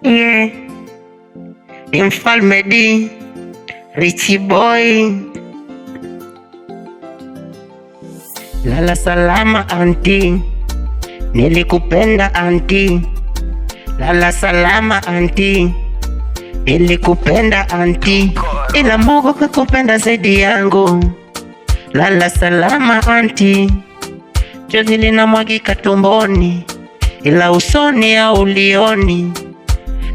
Yeah, ni Mfalme D, Richie Boy. Lala salama anti, nilikupenda anti. Lala salama anti, nilikupenda anti, ila Mungu kakupenda zaidi yangu. Lala salama anti, chozi linamwagika tumboni, ila usoni haulioni.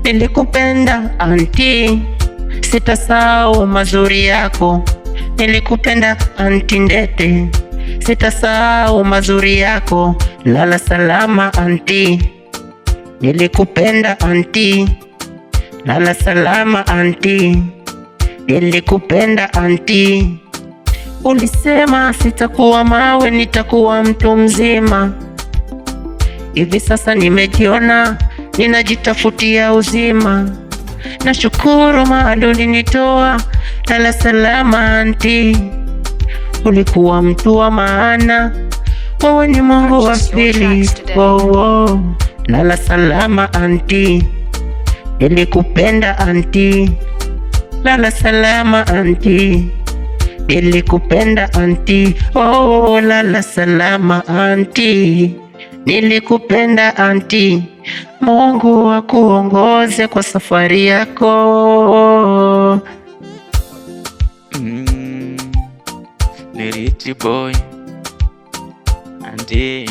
Nilikupenda anti, sitasahau mazuri yako. Nilikupenda anti Ndete, sitasahau mazuri yako. Lala salama anti, nilikupenda anti. Lala salama anti, nilikupenda anti. Ulisema sitakuwa mawe, nitakuwa mtu mzima. Hivi sasa nimejiona, ninajitafutia uzima. Nashukuru mahali ulinitoa. Lala salama anti, ulikuwa mtu wa maana. Wewe ni Mungu wa pili. Oh. Lala salama anti, nilikupenda anti. Lala salama anti, nilikupenda anti. Oh, lala salama anti, nilikupenda anti. Mungu akuongoze kwa safari yako. Ni Richie Boy anti,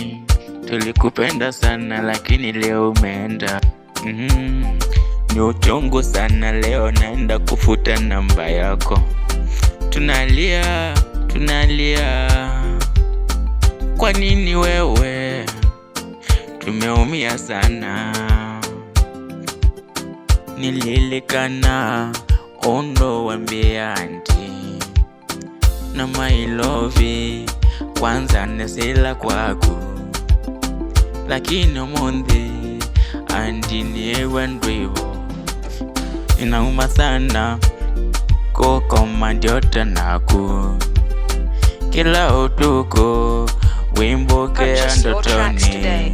tulikupenda sana lakini leo umeenda. Ni uchungu sana, leo naenda kufuta namba yako. Tunalia, kwa nini wewe? Tumeumia sana. Nililikana ondo wambia anti, na my love kwanza nesela kwako, lakini omundi anti niewe ndwivo. Inauma sana koko mandiota naku, kila utuko wimbokea ndotoni.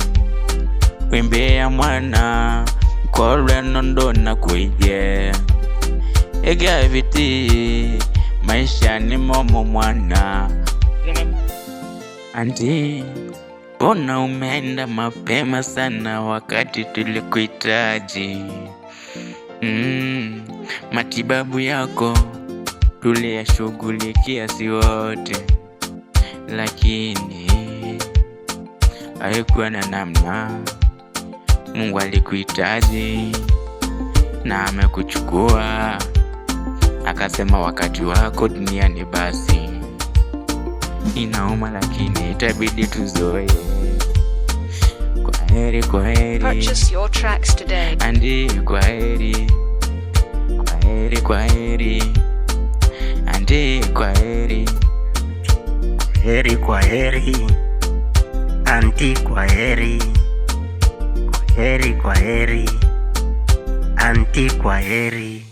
Wimbe ya mwana mkolwe nondo na kuije, ega viti maisha ni momo mwana. Anti, mbona umeenda mapema sana wakati tulikuhitaji? Matibabu yako tuliyashughulikia si wote, lakini haikuwa na namna. Mungu alikuhitaji na amekuchukua, akasema wakati wako duniani basi. Inauma lakini itabidi tuzoe. Kwaheri, kwaheri. Purchase your tracks today. Andi, kwaheri. Kwaheri, kwaheri. Andi, kwaheri. Kwaheri, kwaheri anti, kwaheri. Kwaheri, kwaheri anti, kwaheri.